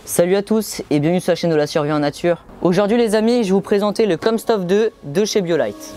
Salut à tous et bienvenue sur la chaîne de la survie en nature. Aujourd'hui les amis, je vais vous présenter le Comstof 2 de chez BioLite.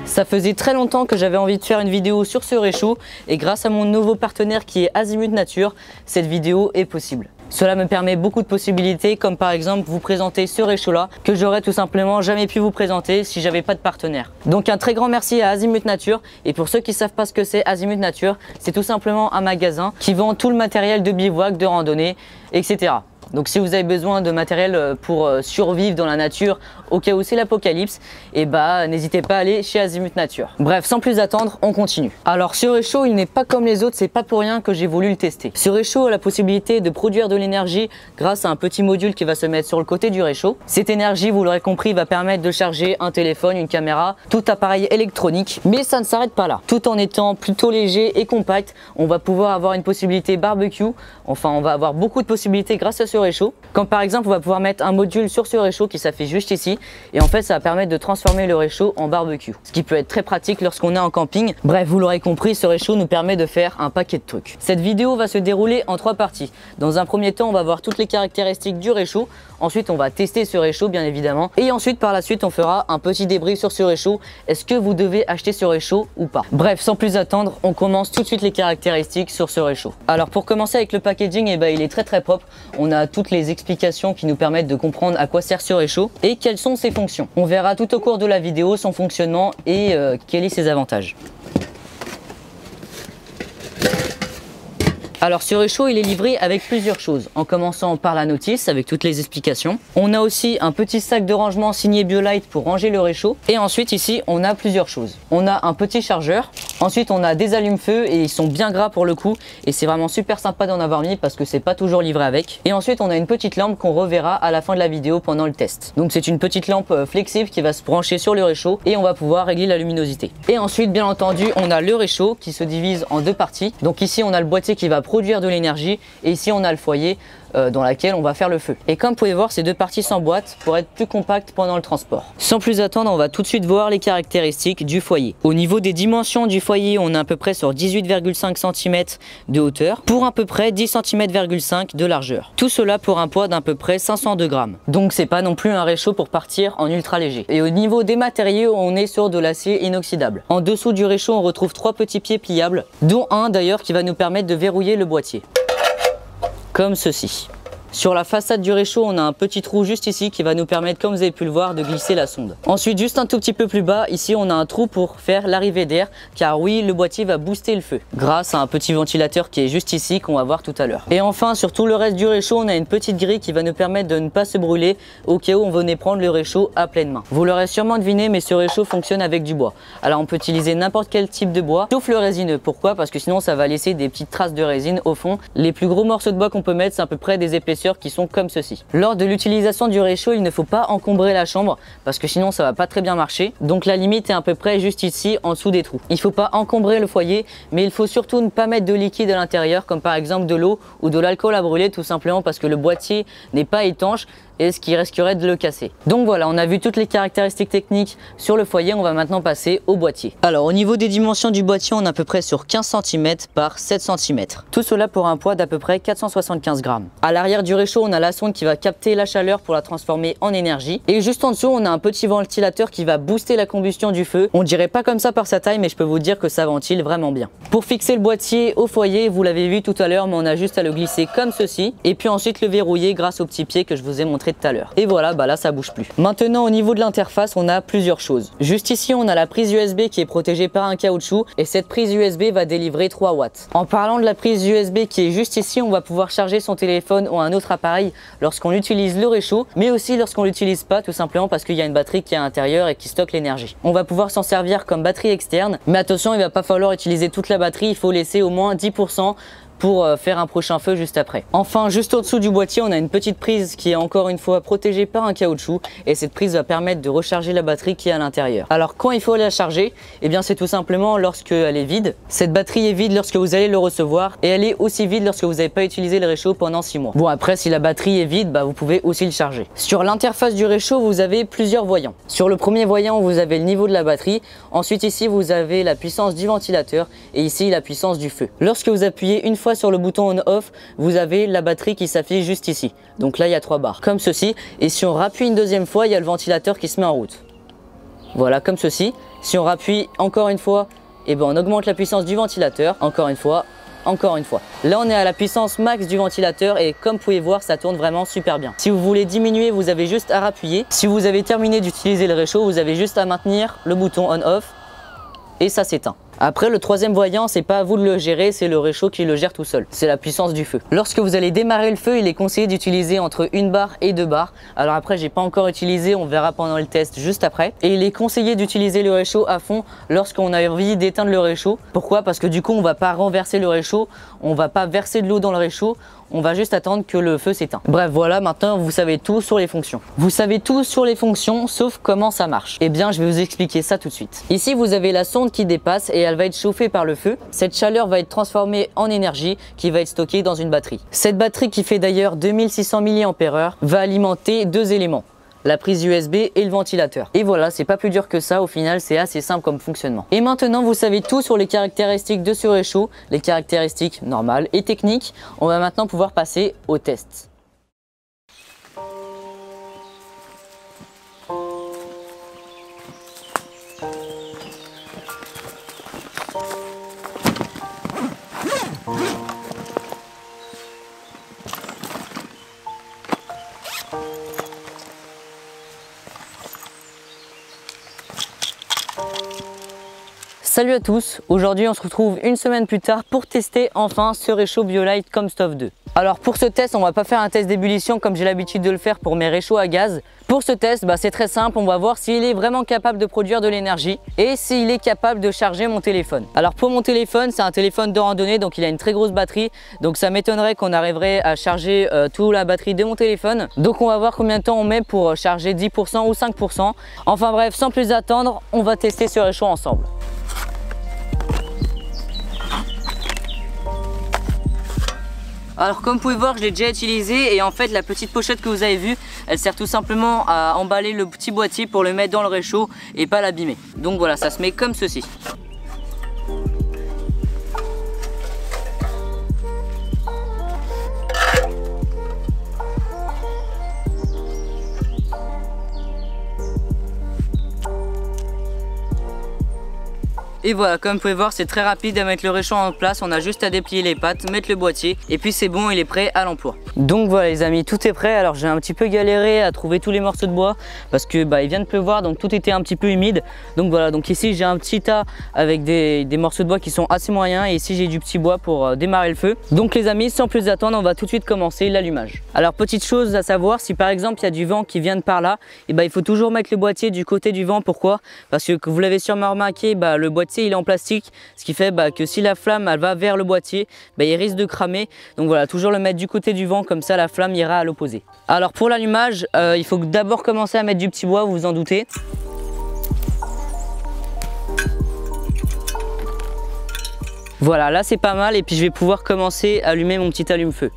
Ça faisait très longtemps que j'avais envie de faire une vidéo sur ce réchaud et grâce à mon nouveau partenaire qui est Azimut Nature, cette vidéo est possible. Cela me permet beaucoup de possibilités, comme par exemple vous présenter ce réchaud là que j'aurais tout simplement jamais pu vous présenter si j'avais pas de partenaire. Donc un très grand merci à Azimut Nature, et pour ceux qui savent pas ce que c'est Azimut Nature, c'est tout simplement un magasin qui vend tout le matériel de bivouac, de randonnée, etc. Donc si vous avez besoin de matériel pour survivre dans la nature au cas où c'est l'apocalypse, et n'hésitez pas à aller chez Azimut Nature. Bref, sans plus attendre, on continue. Alors ce réchaud, il n'est pas comme les autres, c'est pas pour rien que j'ai voulu le tester. Ce réchaud a la possibilité de produire de l'énergie grâce à un petit module qui va se mettre sur le côté du réchaud. Cette énergie, vous l'aurez compris, va permettre de charger un téléphone, une caméra, tout appareil électronique. Mais ça ne s'arrête pas là. Tout en étant plutôt léger et compact, on va pouvoir avoir une possibilité barbecue. Enfin, on va avoir beaucoup de possibilités grâce à ce réchaud. Comme par exemple, on va pouvoir mettre un module sur ce réchaud qui s'affiche juste ici, et en fait ça va permettre de transformer le réchaud en barbecue, ce qui peut être très pratique lorsqu'on est en camping. Bref, vous l'aurez compris, ce réchaud nous permet de faire un paquet de trucs. Cette vidéo va se dérouler en 3 parties. Dans un premier temps, on va voir toutes les caractéristiques du réchaud. Ensuite, on va tester ce réchaud bien évidemment, et ensuite par la suite on fera un petit débrief sur ce réchaud. Est-ce que vous devez acheter ce réchaud ou pas? Bref, sans plus attendre, on commence tout de suite les caractéristiques sur ce réchaud. Alors pour commencer avec le packaging, il est très propre. On a toutes les explications qui nous permettent de comprendre à quoi sert ce réchaud et quelles sont ses fonctions. On verra tout au cours de la vidéo son fonctionnement et quels sont ses avantages. Alors ce réchaud, il est livré avec plusieurs choses, en commençant par la notice avec toutes les explications. On a aussi un petit sac de rangement signé BioLite pour ranger le réchaud. Et ensuite ici, on a plusieurs choses. On a un petit chargeur. Ensuite, on a des allume-feu et ils sont bien gras pour le coup. Et c'est vraiment super sympa d'en avoir mis parce que c'est pas toujours livré avec. Et ensuite, on a une petite lampe qu'on reverra à la fin de la vidéo pendant le test. Donc c'est une petite lampe flexible qui va se brancher sur le réchaud et on va pouvoir régler la luminosité. Et ensuite, bien entendu, on a le réchaud qui se divise en 2 parties. Donc ici, on a le boîtier qui va produire de l'énergie et ici on a le foyer dans laquelle on va faire le feu. Et comme vous pouvez voir, ces 2 parties s'emboîtent pour être plus compactes pendant le transport. Sans plus attendre, on va tout de suite voir les caractéristiques du foyer. Au niveau des dimensions du foyer, on est à peu près sur 18,5 cm de hauteur pour à peu près 10,5 cm de largeur. Tout cela pour un poids d'à peu près 502 grammes. Donc c'est pas non plus un réchaud pour partir en ultra léger. Et au niveau des matériaux, on est sur de l'acier inoxydable. En dessous du réchaud, on retrouve 3 petits pieds pliables, dont un d'ailleurs qui va nous permettre de verrouiller le boîtier. Comme ceci. Sur la façade du réchaud, on a un petit trou juste ici qui va nous permettre, comme vous avez pu le voir, de glisser la sonde. Ensuite, juste un tout petit peu plus bas, ici on a un trou pour faire l'arrivée d'air, car oui, le boîtier va booster le feu grâce à un petit ventilateur qui est juste ici qu'on va voir tout à l'heure. Et enfin, sur tout le reste du réchaud, on a une petite grille qui va nous permettre de ne pas se brûler au cas où on venait prendre le réchaud à pleine main. Vous l'aurez sûrement deviné, mais ce réchaud fonctionne avec du bois. Alors on peut utiliser n'importe quel type de bois, sauf le résineux. Pourquoi? Parce que sinon ça va laisser des petites traces de résine au fond. Les plus gros morceaux de bois qu'on peut mettre, c'est à peu près des épaisseurs qui sont comme ceci. Lors de l'utilisation du réchaud, il ne faut pas encombrer la chambre parce que sinon ça va pas très bien marcher. Donc la limite est à peu près juste ici en dessous des trous. Il faut pas encombrer le foyer, mais il faut surtout ne pas mettre de liquide à l'intérieur, comme par exemple de l'eau ou de l'alcool à brûler, tout simplement parce que le boîtier n'est pas étanche et ce qui risquerait de le casser. Donc voilà, on a vu toutes les caractéristiques techniques sur le foyer, on va maintenant passer au boîtier. Alors au niveau des dimensions du boîtier, on est à peu près sur 15 cm par 7 cm. Tout cela pour un poids d'à peu près 475 grammes. À l'arrière du réchaud, on a la sonde qui va capter la chaleur pour la transformer en énergie. Et juste en dessous, on a un petit ventilateur qui va booster la combustion du feu. On dirait pas comme ça par sa taille, mais je peux vous dire que ça ventile vraiment bien. Pour fixer le boîtier au foyer, vous l'avez vu tout à l'heure, mais on a juste à le glisser comme ceci. Et puis ensuite le verrouiller grâce au petit pied que je vous ai montré tout à l'heure. Et voilà, là ça bouge plus. Maintenant au niveau de l'interface, on a plusieurs choses. Juste ici, on a la prise USB qui est protégée par un caoutchouc et cette prise USB va délivrer 3 watts. En parlant de la prise USB qui est juste ici, on va pouvoir charger son téléphone ou un autre appareil lorsqu'on utilise le réchaud, mais aussi lorsqu'on l'utilise pas, tout simplement parce qu'il y a une batterie qui est à l'intérieur et qui stocke l'énergie. On va pouvoir s'en servir comme batterie externe, mais attention, il va pas falloir utiliser toute la batterie, il faut laisser au moins 10% pour faire un prochain feu juste après. Enfin, juste au-dessous du boîtier, on a une petite prise qui est encore une fois protégée par un caoutchouc et cette prise va permettre de recharger la batterie qui est à l'intérieur. Alors quand il faut la charger, eh bien c'est tout simplement lorsqu'elle est vide. Cette batterie est vide lorsque vous allez le recevoir et elle est aussi vide lorsque vous n'avez pas utilisé le réchaud pendant 6 mois. Bon, après si la batterie est vide, vous pouvez aussi le charger. Sur l'interface du réchaud, vous avez plusieurs voyants. Sur le premier voyant, vous avez le niveau de la batterie. Ensuite ici, vous avez la puissance du ventilateur et ici la puissance du feu. Lorsque vous appuyez une fois sur le bouton on-off, vous avez la batterie qui s'affiche juste ici. Donc là, il y a 3 barres, comme ceci. Et si on rappuie une deuxième fois, il y a le ventilateur qui se met en route. Voilà, comme ceci. Si on rappuie encore une fois, on augmente la puissance du ventilateur. Encore une fois. Là, on est à la puissance max du ventilateur et comme vous pouvez voir, ça tourne vraiment super bien. Si vous voulez diminuer, vous avez juste à rappuyer. Si vous avez terminé d'utiliser le réchaud, vous avez juste à maintenir le bouton on-off et ça s'éteint. Après, le troisième voyant, c'est pas à vous de le gérer, c'est le réchaud qui le gère tout seul. C'est la puissance du feu. Lorsque vous allez démarrer le feu, il est conseillé d'utiliser entre 1 barre et 2 barres. Alors après, j'ai pas encore utilisé, on verra pendant le test juste après. Et il est conseillé d'utiliser le réchaud à fond lorsqu'on a envie d'éteindre le réchaud. Pourquoi? Parce que du coup, on va pas renverser le réchaud, on va pas verser de l'eau dans le réchaud. On va juste attendre que le feu s'éteint. Bref, voilà, maintenant vous savez tout sur les fonctions. Vous savez tout sur les fonctions, sauf comment ça marche. Eh bien, je vais vous expliquer ça tout de suite. Ici, vous avez la sonde qui dépasse et elle va être chauffée par le feu. Cette chaleur va être transformée en énergie qui va être stockée dans une batterie. Cette batterie qui fait d'ailleurs 2600 mAh va alimenter 2 éléments. La prise USB et le ventilateur. Et voilà, c'est pas plus dur que ça, au final c'est assez simple comme fonctionnement. Et maintenant vous savez tout sur les caractéristiques de ce réchaud, les caractéristiques normales et techniques. On va maintenant pouvoir passer au test. Salut à tous, aujourd'hui on se retrouve une semaine plus tard pour tester enfin ce réchaud BioLite Comstov 2. Alors pour ce test, on va pas faire un test d'ébullition comme j'ai l'habitude de le faire pour mes réchauds à gaz. Pour ce test, c'est très simple, on va voir s'il est vraiment capable de produire de l'énergie et s'il est capable de charger mon téléphone. Alors pour mon téléphone, c'est un téléphone de randonnée, donc il a une très grosse batterie, donc ça m'étonnerait qu'on arriverait à charger toute la batterie de mon téléphone. Donc on va voir combien de temps on met pour charger 10% ou 5%. Enfin bref, sans plus attendre, on va tester ce réchaud ensemble. Alors comme vous pouvez voir, je l'ai déjà utilisé et en fait la petite pochette que vous avez vue, elle sert tout simplement à emballer le petit boîtier pour le mettre dans le réchaud et pas l'abîmer. Donc voilà, ça se met comme ceci. Et voilà, comme vous pouvez voir, c'est très rapide à mettre le réchaud en place. On a juste à déplier les pattes, mettre le boîtier et puis c'est bon, il est prêt à l'emploi. Donc voilà les amis, tout est prêt. Alors j'ai un petit peu galéré à trouver tous les morceaux de bois parce que il vient de pleuvoir, donc tout était un petit peu humide. Donc voilà, donc ici j'ai un petit tas avec des morceaux de bois qui sont assez moyens et ici j'ai du petit bois pour démarrer le feu. Donc les amis, sans plus attendre, on va tout de suite commencer l'allumage. Alors petite chose à savoir, si par exemple il y a du vent qui vient de par là, il faut toujours mettre le boîtier du côté du vent. Pourquoi? Parce que vous l'avez sûrement remarqué, le boîtier il est en plastique, ce qui fait que si la flamme elle va vers le boîtier, il risque de cramer. Donc voilà, toujours le mettre du côté du vent, comme ça la flamme ira à l'opposé. Alors pour l'allumage, il faut d'abord commencer à mettre du petit bois, vous vous en doutez. Voilà, là c'est pas mal et puis je vais pouvoir commencer à allumer mon petit allume-feu.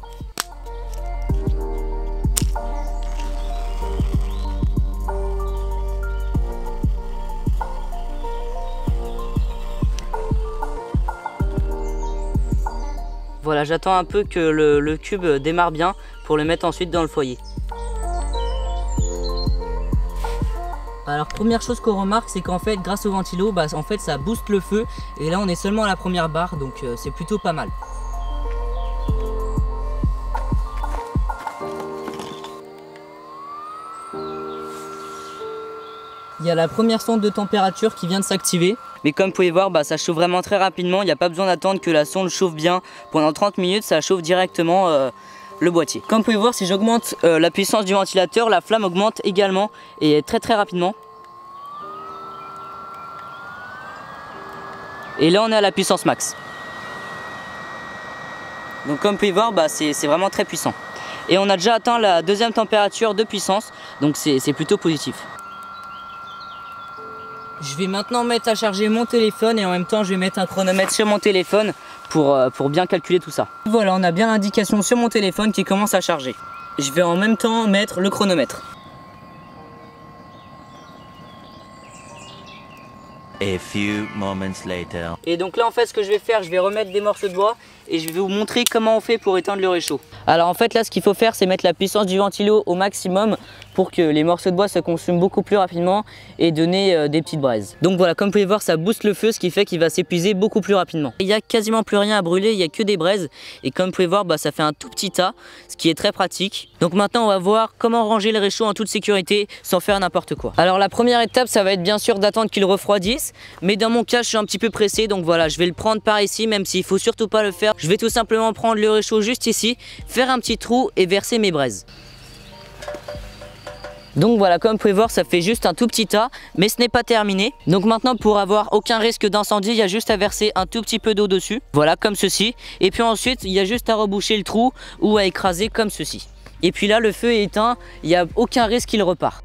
Voilà, j'attends un peu que le cube démarre bien pour le mettre ensuite dans le foyer. Alors première chose qu'on remarque, c'est qu'en fait grâce au ventilo, en fait ça booste le feu et là on est seulement à la première barre, donc c'est plutôt pas mal. Il y a la première sonde de température qui vient de s'activer. Mais comme vous pouvez voir, ça chauffe vraiment très rapidement. Il n'y a pas besoin d'attendre que la sonde chauffe bien. Pendant 30 minutes, ça chauffe directement le boîtier. Comme vous pouvez voir, si j'augmente la puissance du ventilateur, la flamme augmente également et très rapidement. Et là, on est à la puissance max. Donc comme vous pouvez voir, c'est vraiment très puissant. Et on a déjà atteint la deuxième température de puissance, donc c'est plutôt positif. Je vais maintenant mettre à charger mon téléphone et en même temps je vais mettre un chronomètre sur mon téléphone pour bien calculer tout ça. Voilà, on a bien l'indication sur mon téléphone qui commence à charger. Je vais en même temps mettre le chronomètre. A few moments later. Et donc là en fait ce que je vais faire, je vais remettre des morceaux de bois et je vais vous montrer comment on fait pour éteindre le réchaud. Alors en fait là ce qu'il faut faire c'est mettre la puissance du ventilo au maximum pour que les morceaux de bois se consument beaucoup plus rapidement et donner des petites braises. Donc voilà, comme vous pouvez voir ça booste le feu, ce qui fait qu'il va s'épuiser beaucoup plus rapidement. Il n'y a quasiment plus rien à brûler, il n'y a que des braises et comme vous pouvez voir ça fait un tout petit tas, ce qui est très pratique. Donc maintenant on va voir comment ranger le réchaud en toute sécurité sans faire n'importe quoi. Alors la première étape ça va être bien sûr d'attendre qu'il refroidisse, mais dans mon cas je suis un petit peu pressé donc voilà je vais le prendre par ici même s'il faut surtout pas le faire. Je vais tout simplement prendre le réchaud juste ici, faire un petit trou et verser mes braises. Donc voilà, comme vous pouvez voir, ça fait juste un tout petit tas, mais ce n'est pas terminé. Donc maintenant, pour avoir aucun risque d'incendie, il y a juste à verser un tout petit peu d'eau dessus. Voilà, comme ceci. Et puis ensuite, il y a juste à reboucher le trou ou à écraser comme ceci. Et puis là, le feu est éteint, il n'y a aucun risque qu'il repart.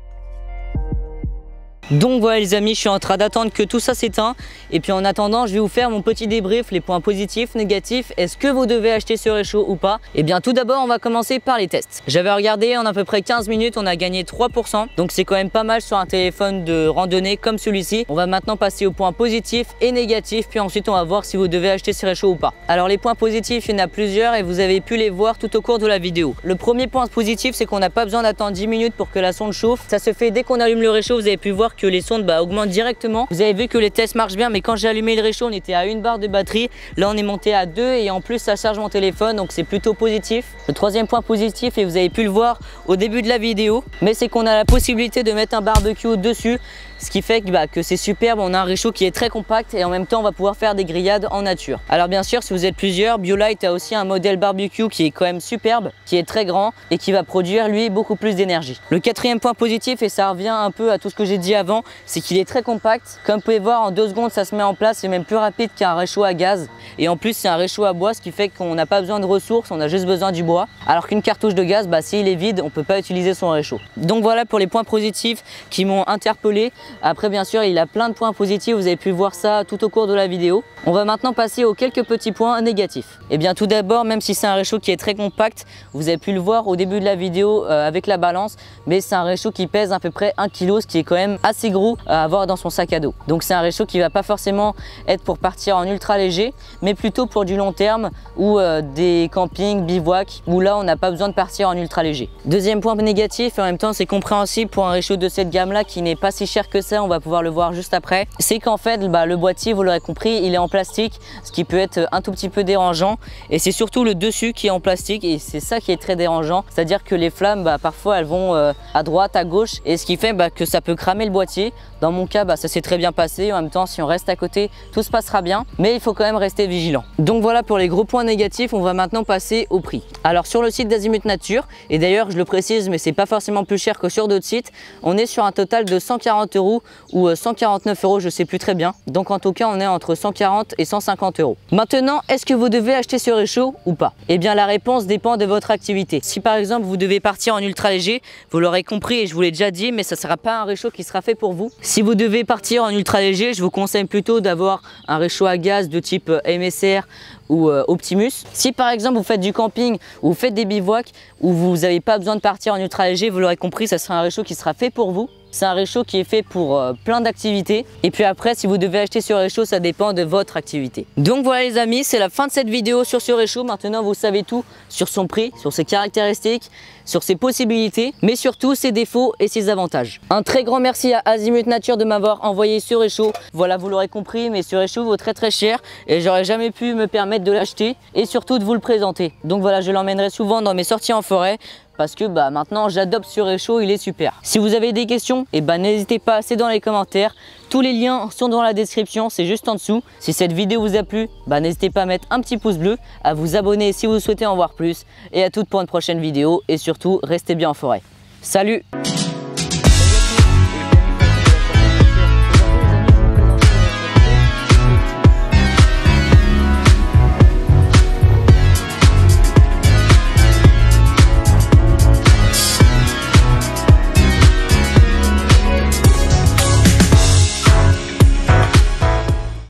Donc voilà les amis, je suis en train d'attendre que tout ça s'éteint. Et puis en attendant, je vais vous faire mon petit débrief, les points positifs, négatifs. Est-ce que vous devez acheter ce réchaud ou pas? Et bien tout d'abord, on va commencer par les tests. J'avais regardé, en à peu près 15 minutes, on a gagné 3%. Donc c'est quand même pas mal sur un téléphone de randonnée comme celui-ci. On va maintenant passer aux points positifs et négatifs. Puis ensuite, on va voir si vous devez acheter ce réchaud ou pas. Alors les points positifs, il y en a plusieurs et vous avez pu les voir tout au cours de la vidéo. Le premier point positif, c'est qu'on n'a pas besoin d'attendre 10 minutes pour que la sonde chauffe. Ça se fait dès qu'on allume le réchaud. Vous avez pu voir que les sondes augmentent directement. Vous avez vu que les tests marchent bien, mais quand j'ai allumé le réchaud on était à 1 barre de batterie, là on est monté à 2 et en plus ça charge mon téléphone, donc c'est plutôt positif. Le troisième point positif, et vous avez pu le voir au début de la vidéo, mais c'est qu'on a la possibilité de mettre un barbecue dessus, ce qui fait que c'est superbe. On a un réchaud qui est très compact et en même temps on va pouvoir faire des grillades en nature. Alors bien sûr si vous êtes plusieurs, BioLite a aussi un modèle barbecue qui est quand même superbe, qui est très grand et qui va produire lui beaucoup plus d'énergie. Le quatrième point positif, et ça revient un peu à tout ce que j'ai dit avant, c'est qu'il est très compact. Comme vous pouvez voir, en 2 secondes ça se met en place, c'est même plus rapide qu'un réchaud à gaz. Et en plus c'est un réchaud à bois, ce qui fait qu'on n'a pas besoin de ressources, on a juste besoin du bois. Alors qu'une cartouche de gaz, s'il est vide, on ne peut pas utiliser son réchaud. Donc voilà pour les points positifs qui m'ont interpellé. Après bien sûr il a plein de points positifs, vous avez pu voir ça tout au cours de la vidéo. On va maintenant passer aux quelques petits points négatifs. Et bien tout d'abord, même si c'est un réchaud qui est très compact, vous avez pu le voir au début de la vidéo avec la balance, mais c'est un réchaud qui pèse à peu près 1 kg, ce qui est quand même assez gros à avoir dans son sac à dos. Donc c'est un réchaud qui va pas forcément être pour partir en ultra léger, mais plutôt pour du long terme ou des campings, bivouacs, où là on n'a pas besoin de partir en ultra léger. Deuxième point négatif, et en même temps c'est compréhensible pour un réchaud de cette gamme là qui n'est pas si cher que ça, on va pouvoir le voir juste après, c'est qu'en fait le boîtier, vous l'aurez compris, il est en plastique, ce qui peut être un tout petit peu dérangeant, et c'est surtout le dessus qui est en plastique et c'est ça qui est très dérangeant, c'est à dire que les flammes parfois elles vont à droite, à gauche, et ce qui fait que ça peut cramer le boîtier. Dans mon cas ça s'est très bien passé, en même temps si on reste à côté tout se passera bien, mais il faut quand même rester vigilant. Donc voilà pour les gros points négatifs. On va maintenant passer au prix. Alors sur le site d'Azimut Nature, et d'ailleurs je le précise mais c'est pas forcément plus cher que sur d'autres sites, on est sur un total de 140 € ou 149 €, je sais plus très bien. Donc en tout cas on est entre 140 et 150 €. Maintenant, est-ce que vous devez acheter ce réchaud ou pas? Eh bien la réponse dépend de votre activité. Si par exemple vous devez partir en ultra léger, vous l'aurez compris et je vous l'ai déjà dit, mais ça ne sera pas un réchaud qui sera fait pour vous. Si vous devez partir en ultra léger, je vous conseille plutôt d'avoir un réchaud à gaz de type MSR ou Optimus. Si par exemple vous faites du camping ou vous faites des bivouacs où vous n'avez pas besoin de partir en ultra léger, vous l'aurez compris, ça sera un réchaud qui sera fait pour vous. C'est un réchaud qui est fait pour plein d'activités. Et puis après, si vous devez acheter ce réchaud, ça dépend de votre activité. Donc voilà les amis, c'est la fin de cette vidéo sur ce réchaud. Maintenant, vous savez tout sur son prix, sur ses caractéristiques, sur ses possibilités, mais surtout ses défauts et ses avantages. Un très grand merci à Azimut Nature de m'avoir envoyé ce réchaud. Voilà, vous l'aurez compris, mais ce réchaud vaut très cher et j'aurais jamais pu me permettre de l'acheter et surtout de vous le présenter. Donc voilà, je l'emmènerai souvent dans mes sorties en forêt, parce que maintenant j'adopte ce réchaud, il est super. Si vous avez des questions, n'hésitez pas, c'est dans les commentaires. Tous les liens sont dans la description, c'est juste en dessous. Si cette vidéo vous a plu, n'hésitez pas à mettre un petit pouce bleu, à vous abonner si vous souhaitez en voir plus, et à toutes pour une prochaine vidéo, et surtout restez bien en forêt. Salut!